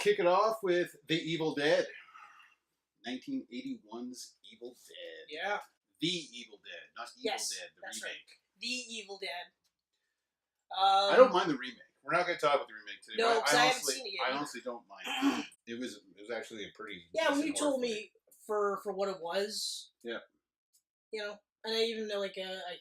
kick it off with The Evil Dead. 1981's Evil Dead. Yeah. The Evil Dead, not Evil Dead, the remake. Right. The Evil Dead. I don't mind the remake. We're not going to talk about the remake today. No, because I haven't seen it yet. I honestly don't mind. It was actually a pretty. Yeah, when you told me for what it was. Yeah. You know, and I even know, I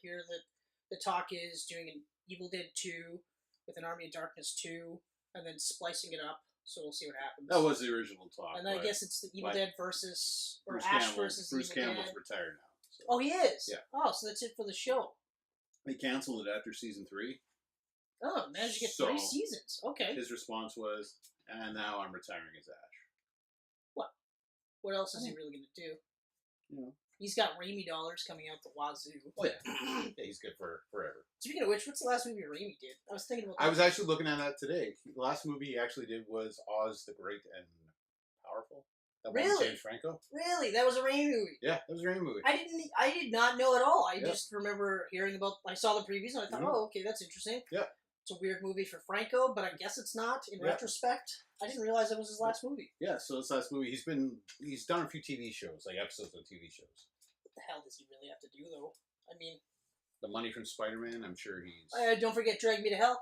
hear that the talk is doing an Evil Dead 2 with an Army of Darkness 2, and then splicing it up. So we'll see what happens. That was the original talk. And I guess it's the Evil Dead versus Bruce Ash Campbell, versus Bruce Evil Campbell's Dead. retired now. So. Oh, he is. Yeah. Oh, so that's it for the show. They canceled it after season 3. Oh, managed to get 3 seasons. Okay. His response was, "And now I'm retiring as Ash." What else is he really going to do? You know. He's got Raimi dollars coming out the wazoo. Oh, yeah. Yeah, he's good for forever. Speaking of which, what's the last movie Raimi did? I was thinking about that. I was actually looking at that today. The last movie he actually did was Oz the Great and Powerful. That one with James Franco. Really? That was a Raimi movie? Yeah, that was a Raimi movie. I did not know at all. I just remember hearing about, I saw the previews and I thought, oh, okay, that's interesting. Yeah. It's a weird movie for Franco, but I guess it's not in retrospect. I didn't realize that was his last movie. Yeah, so his last movie. He's done a few TV shows, like episodes of TV shows. What the hell does he really have to do, though? I mean... The money from Spider-Man, I'm sure he's... don't forget Drag Me to Hell.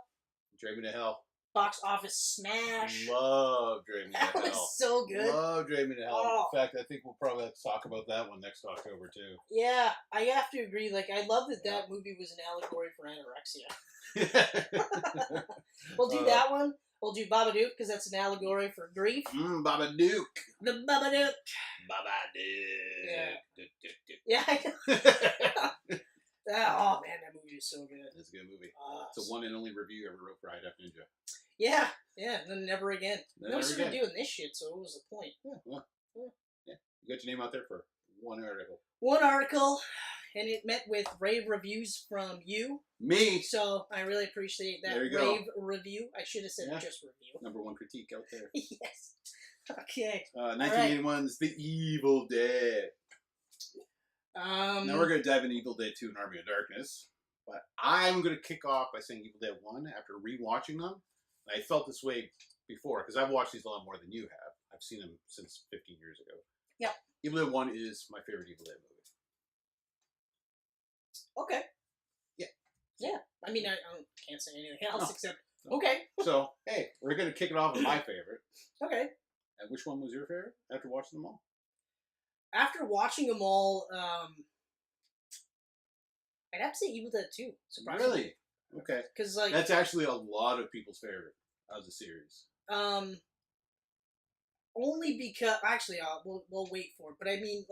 Drag Me to Hell. Box office smash. Love Drag Me to Hell. That was so good. Love Drag Me to Hell. Oh. In fact, I think we'll probably have to talk about that one next October, too. Yeah, I have to agree. I love that movie was an allegory for anorexia. We'll do that one. We'll do Babadook, because that's an allegory for grief. Babadook. The Babadook. Babadook. Yeah, I know. Oh, man, that movie is so good. It's a good movie. It's the one and only review I ever wrote for High Def Ninja. Yeah, and then never again. Never we started doing this shit, so what was the point? Yeah. You got your name out there for one article. One article, and it met with rave reviews from you. Me. So I really appreciate that rave review. I should have said just review. Number one critique out there. Yes. Okay. 1981's The Evil Dead. Now we're going to dive into Evil Dead 2 and Army of Darkness. But I'm going to kick off by saying Evil Dead 1 after rewatching them. And I felt this way before, because I've watched these a lot more than you have. I've seen them since 15 years ago. Yep. Evil Dead 1 is my favorite Evil Dead movie. Okay. Yeah. Yeah. I mean, I can't say anything else except, okay. So, hey, we're going to kick it off with my favorite. Okay. And which one was your favorite after watching them all? After watching them all, I'd have to say Evil Dead 2, surprisingly. Really? Okay. Because, that's actually a lot of people's favorite of the series. Only because... Actually, we'll wait for it. But I mean,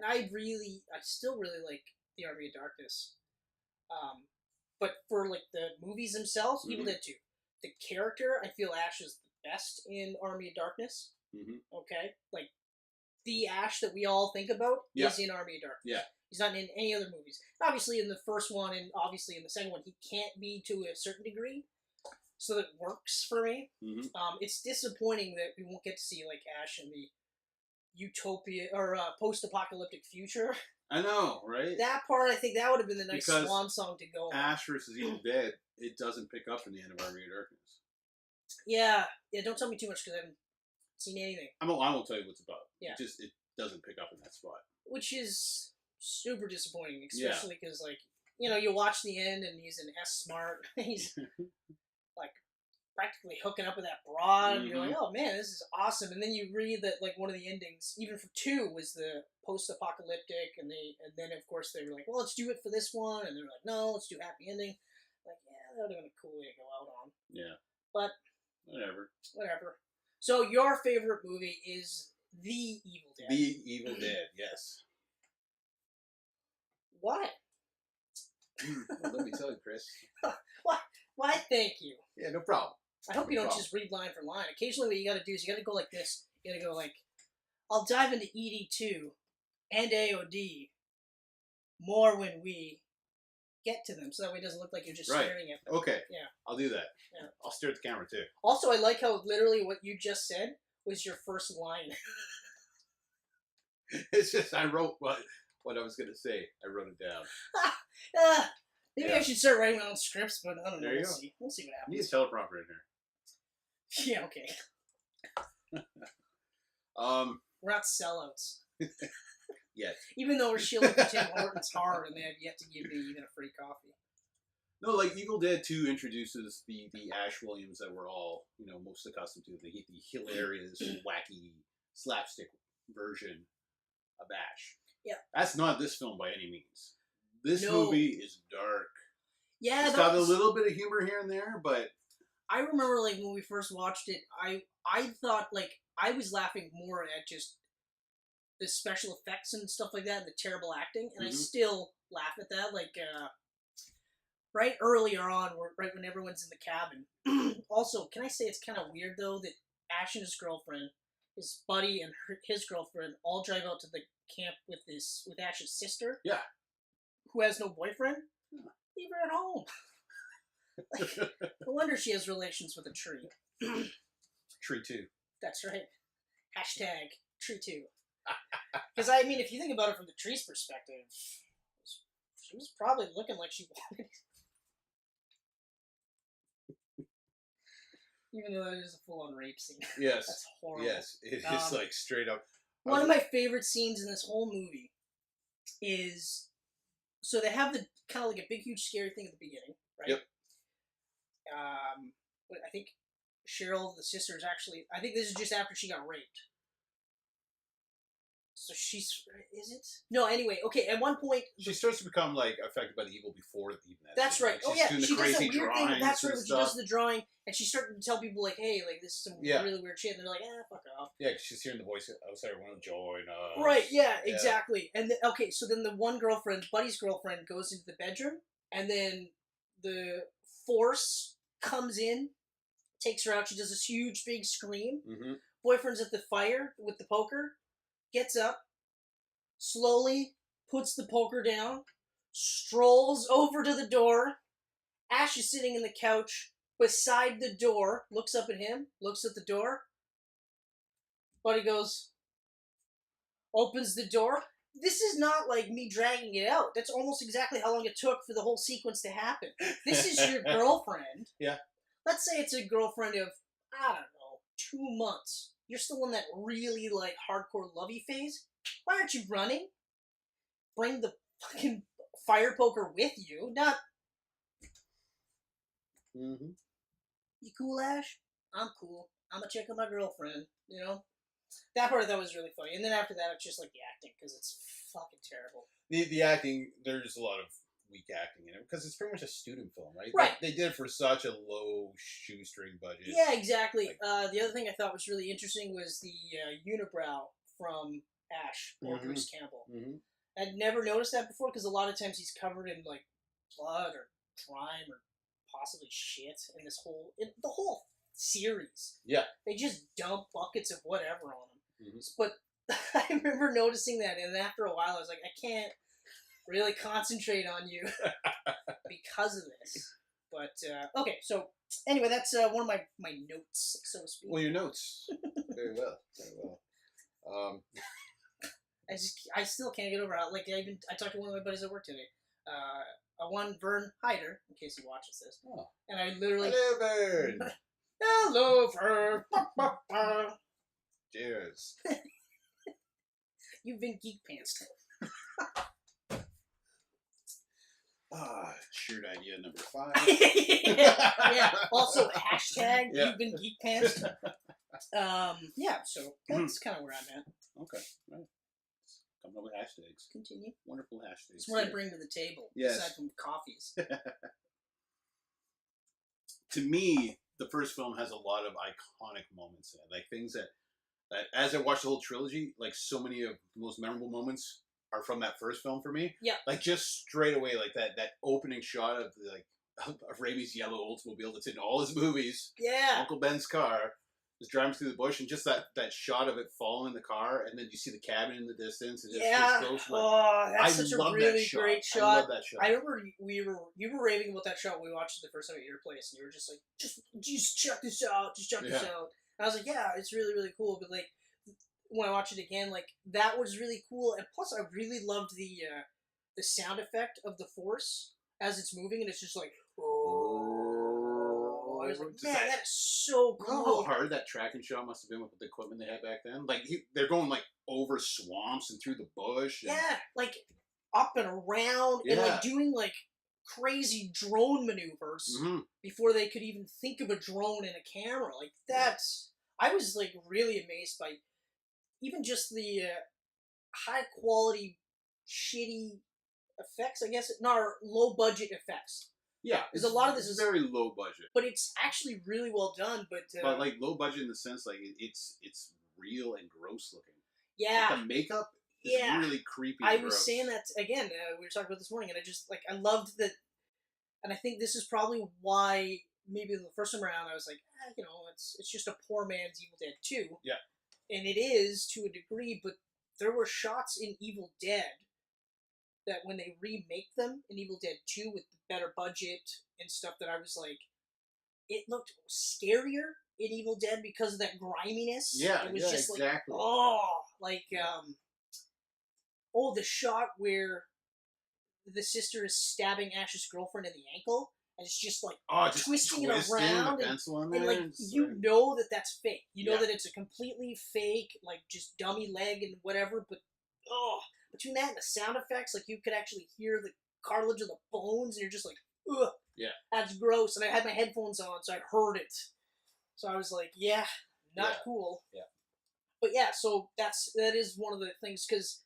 I still really like The Army of Darkness. But for, the movies themselves, Evil Dead 2. The character, I feel Ash is the best in Army of Darkness. Okay? The Ash that we all think about is in Army of Darkness. Yeah. He's not in any other movies. Obviously, in the first one and obviously in the second one, he can't be to a certain degree. So that works for me. It's disappointing that we won't get to see, Ash in the utopia or post-apocalyptic future. I know, right? That part, I think that would have been the nice swan song to go on. Ash versus Evil Dead, it doesn't pick up in the end of Army of Darkness. Yeah, don't tell me too much because I haven't seen anything. I won't tell you what's about. Yeah. It doesn't pick up in that spot. Which is super disappointing, especially because, you watch the end and he's an S-Smart. He's, practically hooking up with that broad, and you're like, oh man, this is awesome. And then you read that, one of the endings, even for 2, was the post-apocalyptic, and then, of course, they were like, well, let's do it for this one, and they're like, no, let's do happy ending. Yeah, that would have been a cool way to go out on. Yeah. But... Whatever. So, your favorite movie is The Evil Dead. The Evil Dead, yes. Why? Well, let me tell you, Chris. Why, thank you. Yeah, no problem. I hope you don't just read line for line. Occasionally what you gotta do is you gotta go like this. You gotta go I'll dive into ED2 and AOD more when we get to them, so that way it doesn't look like you're just staring at them. Okay. Yeah. I'll do that. Yeah. I'll stare at the camera, too. Also, I like how literally what you just said was your first line. It's just, I wrote what I was going to say. I wrote it down. Maybe I should start writing my own scripts, but I don't know. There you go. We'll see what happens. You need a teleprompter in here. Yeah, okay. We're not sellouts. Yes. Even though we're shilling for Tim Hortons hard and they have yet to give me even a free coffee. No, like Evil Dead 2 introduces the Ash Williams that we're all, most accustomed to. The hilarious, wacky, slapstick version of Ash. Yeah. That's not this film by any means. This movie is dark. Yeah, it's got a little bit of humor here and there, but... I remember, like, when we first watched it, I thought, like, I was laughing more at just the special effects and stuff like that and the terrible acting, and I still laugh at that, like, right earlier on, right when everyone's in the cabin. Also, can I say it's kind of weird, though, that Ash and his girlfriend, his buddy and his girlfriend all drive out to the camp with Ash's sister. Yeah. Who has no boyfriend. Yeah. Leave her at home. Like, no wonder she has relations with a tree. Tree 2. That's right. Hashtag Tree 2. Because, I mean, if you think about it from the tree's perspective, she was probably looking like she wanted. Even though that is a full-on rape scene. Yes. That's horrible. Yes, it is like straight up. One of my favorite scenes in this whole movie is, so they have the kind of like a big, huge, scary thing at the beginning, right? Yep. But I think Cheryl, the sister, is actually, I think this is just after she got raped. So is it? No, anyway, okay, at one point... She starts to become, like, affected by the evil before even that. That's right. Like, she's doing the crazy does that weird thing. That's right, when she stuff. does the drawing, and she's starting to tell people, like, hey, like, this is some really weird shit, and they're like, fuck off. Yeah, because she's hearing the voice outside, everyone join us. Right, yeah, exactly. And, okay, so then the one girlfriend, Buddy's girlfriend, goes into the bedroom, and then the force comes in, takes her out, she does this huge, big scream. Mm-hmm. Boyfriend's at the fire with the poker, gets up, slowly puts the poker down, strolls over to the door. Ash is sitting in the couch beside the door, looks up at him, looks at the door. Buddy goes, opens the door. This is not like me dragging it out. That's almost exactly how long it took for the whole sequence to happen. This is your girlfriend. Yeah. Let's say it's a girlfriend of, I don't know, 2 months. You're still in that really, like, hardcore lovey phase. Why aren't you running? Bring the fucking fire poker with you, not... Mm-hmm. You cool, Ash? I'm cool. I'm gonna check on my girlfriend, That part I thought was really funny. And then after that, it's just, like, the acting, because it's fucking terrible. The acting, there's a lot of weak acting in it, because it's pretty much a student film, right? Right. They did it for such a low shoestring budget. Yeah, exactly. Like, the other thing I thought was really interesting was the unibrow from Ash, or Bruce Campbell. Mm-hmm. I'd never noticed that before, because a lot of times he's covered in, like, blood or grime or possibly shit in the whole series. Yeah. They just dump buckets of whatever on him. Mm-hmm. But I remember noticing that, and after a while I was like, I can't really concentrate on you because of this. But, okay, so, anyway, that's one of my notes, so to speak. Well, your notes. Very well. Very well. I still can't get over it. Like, I talked to one of my buddies at work today. One Vern Hyder, in case he watches this. Oh. And I literally... Hello, Vern! Hello, Vern! Cheers. You've been Geek Pants. Shirt idea number 5. Yeah. Also, hashtag You've been Geek Pants. Yeah, so that's kind of where I'm at. Okay, right. Coming up with hashtags. Continue. Wonderful hashtags. That's what I bring to the table, aside from coffees. To me, the first film has a lot of iconic moments in it. Like things that as I watched the whole trilogy, like so many of the most memorable moments are from that first film for me. Yeah. Like just straight away, like that opening shot of of Raimi's yellow Oldsmobile that's in all his movies. Yeah. Uncle Ben's car. Just driving through the bush, and just that shot of it falling in the car, and then you see the cabin in the distance. And just that's such a really great shot. I love that shot. I remember you were raving about that shot when we watched it the first time at your place, and you were just like, just check this out, this out. And I was like, yeah, it's really, really cool. But like when I watched it again, like that was really cool, and plus I really loved the sound effect of the Force as it's moving, and it's just like, oh, I was over. like, man, that is so You know cool. how hard that tracking shot must have been with the equipment they had back then? Like, they're going, like, over swamps and through the bush. And... Yeah, like, up and around, and, like, doing, like, crazy drone maneuvers before they could even think of a drone and a camera. Like, that's... I was, like, really amazed by even just the high-quality, shitty effects, I guess. No, low-budget effects. Yeah, because a lot of this is very low budget, but it's actually really well done. But like low budget in the sense like it's real and gross looking. Yeah, like the makeup is really creepy. I was saying that again. We were talking about this morning, and I just I loved that, and I think this is probably why maybe the first time around I was like, it's just a poor man's Evil Dead 2. Yeah, and it is to a degree, but there were shots in Evil Dead that when they remake them in Evil Dead 2 with the better budget and stuff, that I was like, it looked scarier in Evil Dead because of that griminess. Yeah, it was just exactly. The shot where the sister is stabbing Ash's girlfriend in the ankle, and it's just like twisting it around, and like know that that's fake. You know that it's a completely fake, like just dummy leg and whatever. But between that and the sound effects, like you could actually hear the cartilage of the bones, and you're just like, ugh, that's gross. And I had my headphones on, so I heard it. So I was like, not cool. Yeah. But yeah, so that is one of the things, because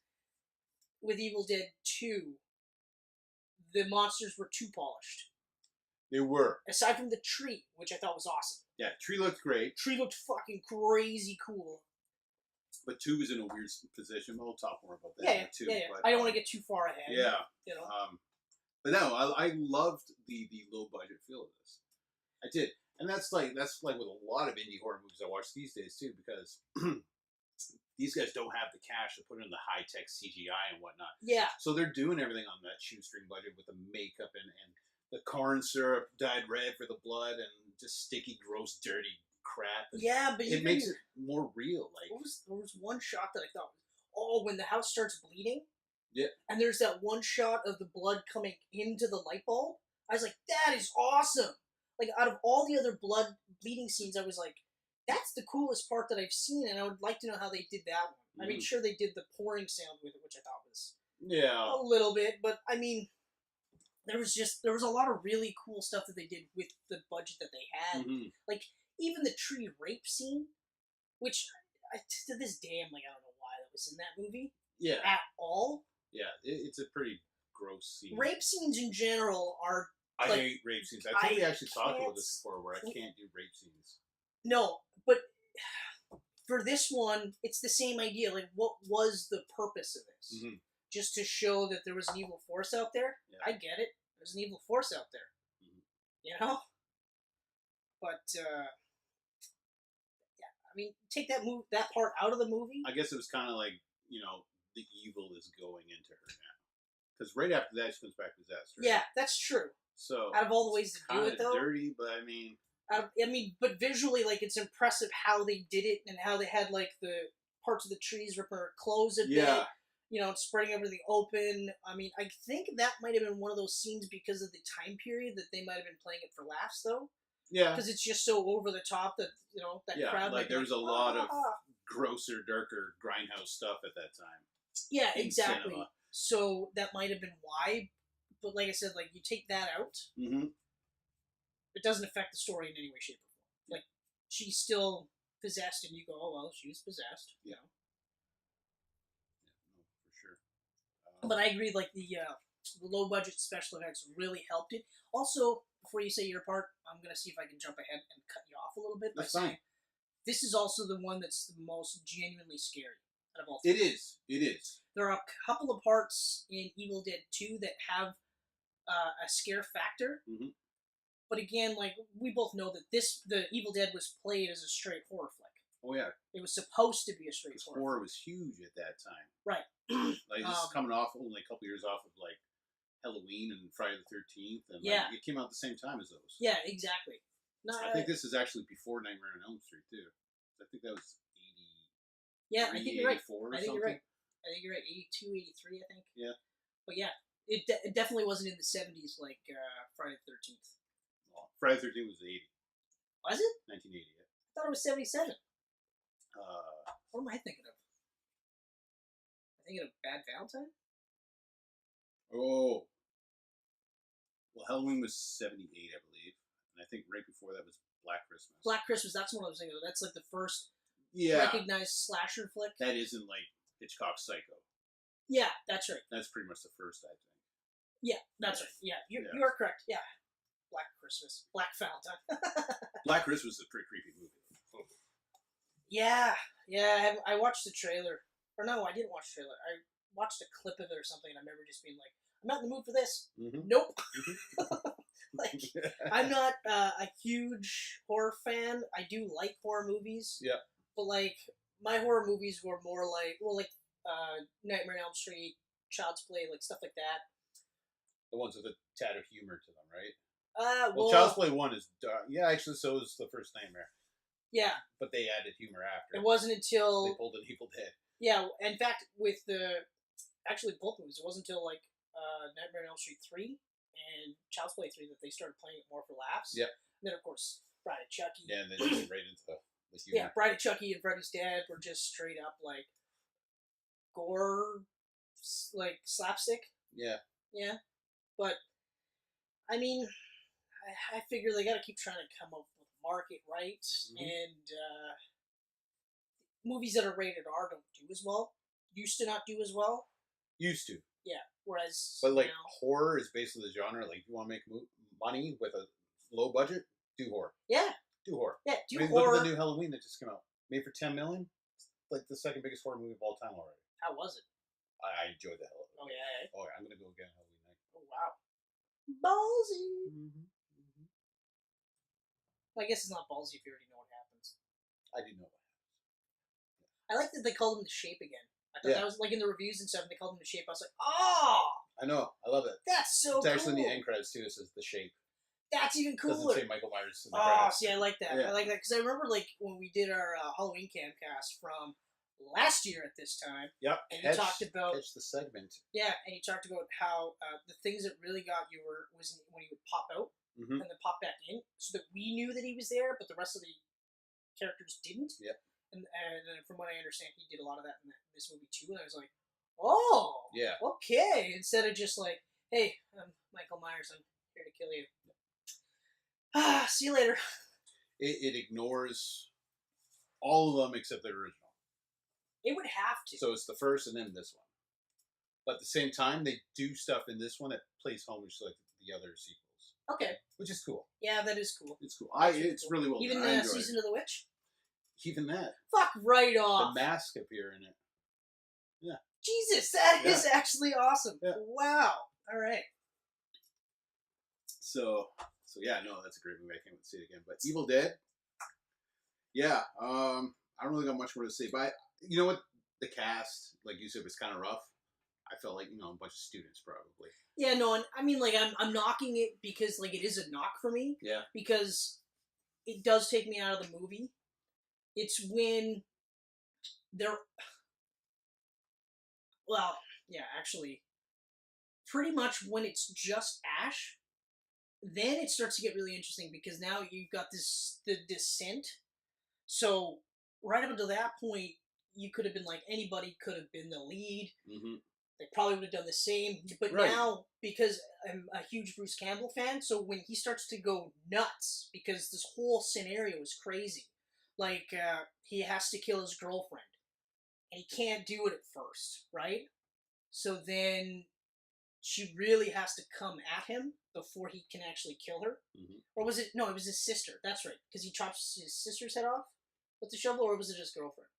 with Evil Dead 2, the monsters were too polished. They were. Aside from the tree, which I thought was awesome. Yeah, tree looked great. Tree looked fucking crazy cool. But 2 is in a weird position. We'll talk more about that. Yeah. But, I don't want to get too far ahead. Yeah. But no, I loved the low budget feel of this. I did. And that's like with a lot of indie horror movies I watch these days too, because these guys don't have the cash to put in the high tech CGI and whatnot. Yeah. So they're doing everything on that shoestring budget with the makeup and the corn syrup dyed red for the blood and just sticky, gross, dirty crap. Yeah, but it makes it more real. Like there was one shot that I thought, when the house starts bleeding. Yeah. And there's that one shot of the blood coming into the light bulb. I was like, that is awesome. Like, out of all the other blood bleeding scenes, I was like, that's the coolest part that I've seen, and I would like to know how they did that one. I mean, sure, they did the pouring sound with it, which I thought was a little bit, but I mean, there was a lot of really cool stuff that they did with the budget that they had. Like, even the tree rape scene, which to this day, I'm like, I don't know why that was in that movie. Yeah. At all. Yeah, it's a pretty gross scene. Rape scenes in general are... I hate rape scenes. I think we actually talked about this before, where I can't do rape scenes. No, but for this one, it's the same idea. Like, what was the purpose of this? Just to show that there was an evil force out there? Yeah. I get it. There's an evil force out there. You know? But, I mean, take that part out of the movie. I guess it was kind of like, the evil is going into her now. Because right after that, she comes back to disaster. Yeah, that's true. So out of all the ways to do it, though, dirty, but I mean, but visually, like, it's impressive how they did it and how they had like the parts of the trees ripping her clothes a bit, spreading over the open. I mean, I think that might have been one of those scenes because of the time period that they might have been playing it for laughs, though. Yeah, because it's just so over the top that that crowd. Like there was a lot of grosser, darker grindhouse stuff at that time. Yeah, exactly. Cinema. So that might have been why. But like I said, like, you take that out, it doesn't affect the story in any way, shape, or form. Like, she's still possessed, and you go, oh, well, she was possessed. Yeah. Yeah, no, for sure. But I agree, like, the low-budget special effects really helped it. Also, before you say your part, I'm going to see if I can jump ahead and cut you off a little bit by saying this is also the one that's the most genuinely scary out of all three. It is. There are a couple of parts in Evil Dead 2 that have a scare factor. But again, like, we both know that the Evil Dead was played as a straight horror flick. Oh, yeah. It was supposed to be a straight horror. Horror was huge at that time. Right. Like, this is coming off only a couple years off of, like, Halloween and Friday the 13th. And like, it came out at the same time as those. Yeah, exactly. No, I think this is actually before Nightmare on Elm Street, too. I think that was 80. Yeah, I think you're right. I think you're right. 82, 83, I think. Yeah. But yeah, it definitely wasn't in the 70s like Friday the 13th. Well, Friday the 13th was 80. Was it? 1980. I thought it was 77. Uh, What am I thinking of? Am I thinking of Bad Valentine? oh. Well, Halloween was 78, I believe. And I think right before that was Black Christmas. Black Christmas, that's what I was thinking of. That's like the first recognized slasher flick. That isn't like Hitchcock's Psycho. Yeah, that's right. That's pretty much the first, I think. Yeah, that's right. Yeah, you are correct. Yeah. Black Christmas. Black Valentine. Black Christmas is a pretty creepy movie. Yeah. I watched the trailer. Or no, I didn't watch the trailer. I watched a clip of it or something, and I remember just being like, I'm not in the mood for this. Mm-hmm. Nope. Like, I'm not a huge horror fan. I do like horror movies. Yeah. But, like, my horror movies were more like, Nightmare on Elm Street, Child's Play, like, stuff like that. The ones with a tad of humor to them, right? Well, Child's Play 1 is dark. Yeah, actually, so is the first Nightmare. Yeah. But they added humor after. It wasn't until... They pulled an Evil Dead. Yeah, in fact, with actually both movies, it wasn't until, like, Nightmare on Elm Street 3 and Child's Play 3 that they started playing it more for laughs. Yep. And then, of course, Bride of Chucky. Yeah, and then they went right into the humor. Yeah, Bride of Chucky and Freddy's Dead were just straight up, like, gore, like, slapstick. Yeah. Yeah. But, I mean, I figure they gotta keep trying to come up with market right, and movies that are rated R don't do as well. Used to not do as well. Used to. Yeah, whereas But, like, now, horror is basically the genre. Like, if you want to make money with a low budget, do horror. Yeah. Do horror. Yeah, do I mean, horror. look at the new Halloween that just came out. Made for $10 million. It's like the second biggest horror movie of all time already. How was it? I enjoyed the hell of it. Oh, yeah. Oh, yeah. I'm going to go again Halloween night. Oh, wow. Ballsy. Well, I guess it's not ballsy if you already know what happens. I do know what happens. I like that they called him the Shape again. I thought that was, like, in the reviews and stuff, and they called him the Shape. I was like, oh! I know. I love it. That's so It's actually cool. in the end credits, too. It says The Shape. That's even It cooler. doesn't say Michael Myers in the Oh, credits. see, I like that. Yeah. I like that because I remember, like, when we did our Halloween Camcast from last year at this time. Yep. And you talked about the segment. Yeah, and you talked about how the things that really got you was when he would pop out and then pop back in, so that we knew that he was there, but the rest of the characters didn't. Yep. And from what I understand, he did a lot of that in this movie too. And I was like, oh, yeah, okay. Instead of just like, hey, I'm Michael Myers, I'm here to kill you. See you later. It ignores all of them except the original. It would have to. So it's the first and then this one. But at the same time, they do stuff in this one that plays homage to like the other sequels. Okay. Which is cool. Yeah, that is cool. It's cool. It's really well Even done. Season of the Witch? Even that. Fuck right off. The mask appear in it. Yeah. Jesus, that is actually awesome. Yeah. Wow. All right. So yeah, no, that's a great movie. I can't wait to see it again. But Evil Dead, yeah, I don't really got much more to say. But you know what? The cast, like you said, was kind of rough. I felt like, a bunch of students probably. Yeah, no, and I mean, like, I'm knocking it because, like, it is a knock for me. Yeah. Because it does take me out of the movie. It's when they're... Well, yeah, actually, pretty much when it's just Ash, then it starts to get really interesting because now you've got the descent. So, right up until that point, you could have been like, anybody could have been the lead. Mm-hmm. They probably would have done the same. But now, because I'm a huge Bruce Campbell fan, so when he starts to go nuts, because this whole scenario is crazy. Like, he has to kill his girlfriend. And he can't do it at first, right? So then she really has to come at him before he can actually kill her. Mm-hmm. Or was it... No, it was his sister. That's right. Because he chops his sister's head off with the shovel, or was it his girlfriend?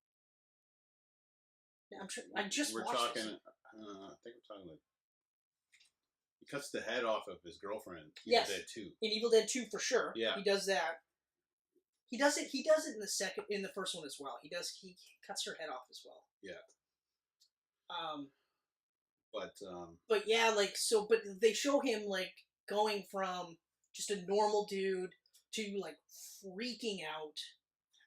I just We're watched talking... this. I think we're talking like... He cuts the head off of his girlfriend. Yes. Evil Dead 2. In Evil Dead 2, for sure. Yeah. He does that. He does it in the first one as well. He cuts her head off as well. Yeah. But yeah, like, so, but they show him, like, going from just a normal dude to, like, freaking out.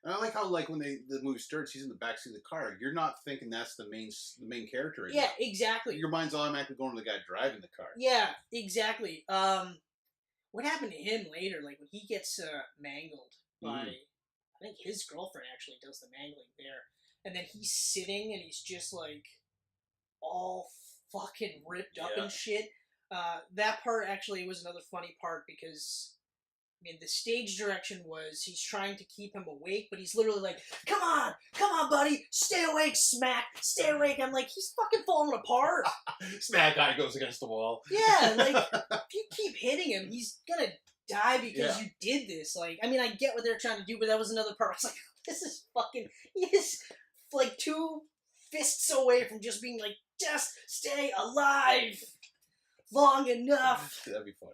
And I like how, like, when the movie starts, he's in the backseat of the car. You're not thinking that's the main character anymore. Yeah, exactly. Your mind's automatically going to the guy driving the car. Yeah, exactly. What happened to him later, like, when he gets mangled? by, I think his girlfriend actually does the mangling there. And then he's sitting and he's just like all fucking ripped up and shit. That part actually was another funny part because, I mean, the stage direction was he's trying to keep him awake, but he's literally like, come on, buddy, stay awake, smack, stay awake. I'm like, he's fucking falling apart. Smack guy goes against the wall. Yeah, like, if you keep hitting him, he's gonna die because you did this. Like, I mean, I get what they're trying to do, but that was another part. I was like, this is fucking, he is like 2 fists away from just being like, just stay alive long enough. That'd be fun.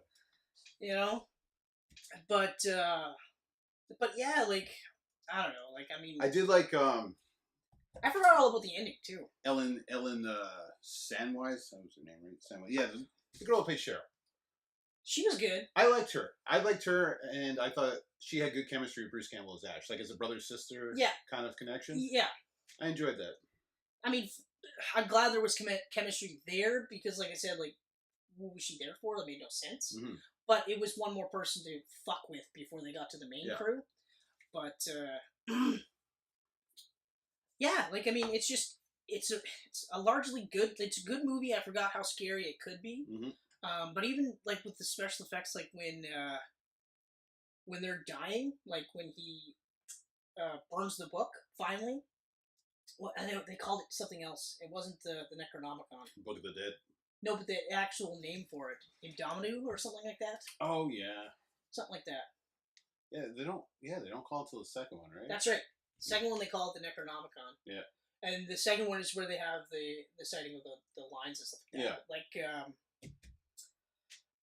You know? But yeah, like, I don't know, like, I mean... I did like, I forgot all about the ending, too. Ellen Sandwise? That was her name, right? Sandwise. Yeah, the girl who plays Cheryl. She was good. I liked her, and I thought she had good chemistry with Bruce Campbell as Ash. Like, as a brother-sister kind of connection. Yeah. I enjoyed that. I mean, I'm glad there was chemistry there, because, like I said, like, what was she there for? That made no sense. Mm-hmm. But it was one more person to fuck with before they got to the main crew. But, yeah, like, I mean, it's a largely good, it's a good movie. I forgot how scary it could be. Mm-hmm. But even, like, with the special effects, like, when they're dying, like, when he burns the book, finally. Well, I know they called it something else. It wasn't the Necronomicon. Book of the Dead. No, but the actual name for it, Indominus or something like that. Oh yeah, something like that. Yeah, they don't call it till the second one, right? That's right. The second one they call it the Necronomicon. Yeah. And the second one is where they have the sighting of the lines and stuff like that. Yeah. Like,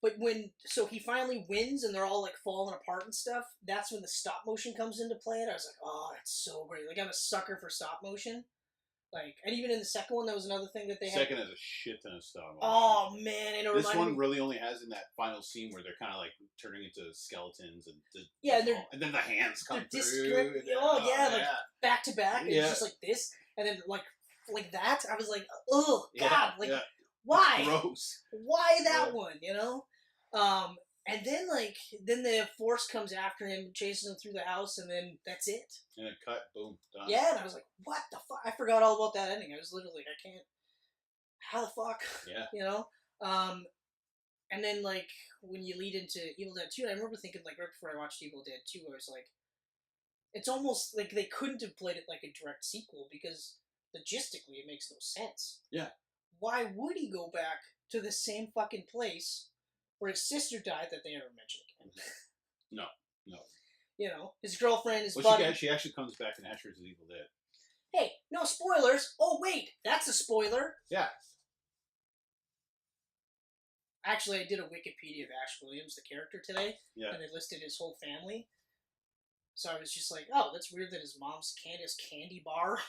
but he finally wins and they're all like falling apart and stuff. That's when the stop motion comes into play, and I was like, oh, that's so great. Like, I'm a sucker for stop motion. Like, and even in the second one, that was another thing that they had. Second has a shit ton of stop motion. Oh man, and this one really only has in that final scene where they're kind of like turning into skeletons and and then the hands come through. Like back to back, and it's just like this, and then like that. I was like, oh god, why? Gross. Why that one? You know. And then the Force comes after him, chases him through the house, and then that's it. And a cut, boom, done. Yeah, and I was like, what the fuck? I forgot all about that ending. I was literally like, I can't. How the fuck? Yeah. You know? And then, like, when you lead into Evil Dead 2, and I remember thinking, like, right before I watched Evil Dead 2, I was like, it's almost like they couldn't have played it like a direct sequel, because logistically it makes no sense. Yeah. Why would he go back to the same fucking place where his sister died that they never mentioned again? No. You know, his girlfriend, his buddy. She actually comes back in Ashes of Evil Dead. Hey, no spoilers. Oh, wait, that's a spoiler. Yeah. Actually, I did a Wikipedia of Ash Williams, the character, today. Yeah. And they listed his whole family. So I was just like, oh, that's weird that his mom's Candace Candy Bar.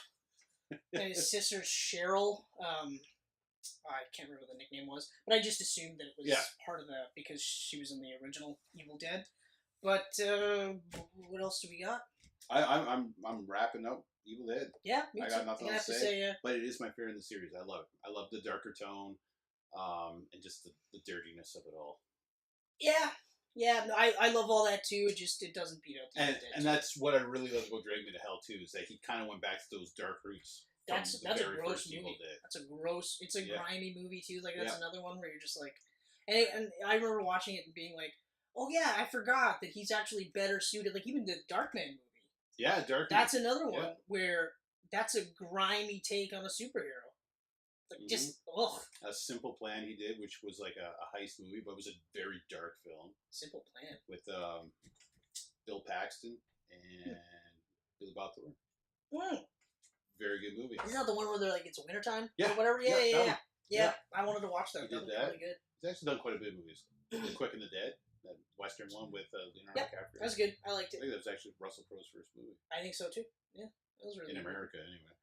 And his sister's Cheryl. I can't remember what the nickname was, but I just assumed that it was part of the, because she was in the original Evil Dead. But what else do we got? I'm wrapping up Evil Dead. Yeah, me too. I got nothing else to say. But it is my favorite in the series. I love it. I love the darker tone, and just the dirtiness of it all. Yeah, I love all that too. It doesn't beat out the Evil Dead. And that's what I really love about Drag Me to Hell too, is that he kind of went back to those dark roots. That's a gross movie. That's a gross. It's a grimy movie too. Like that's another one where you're just like, and I remember watching it and being like, oh yeah, I forgot that he's actually better suited. Like even the Darkman movie. Yeah, Darkman. That's another one where that's a grimy take on a superhero. Like just a Simple Plan he did, which was like a heist movie, but it was a very dark film. Simple Plan with Bill Paxton and Billy Bob Thornton. Very good movie. Isn't that the one where they're like, it's wintertime? Yeah. Or whatever? Yeah. I wanted to watch that. He did that. Really good. He's actually done quite a bit of movies. The Quick and the Dead, that Western one with Leonardo DiCaprio. That was good. I liked it. I think that was actually Russell Crowe's first movie. I think so too. Yeah. That was really in good. America, anyway.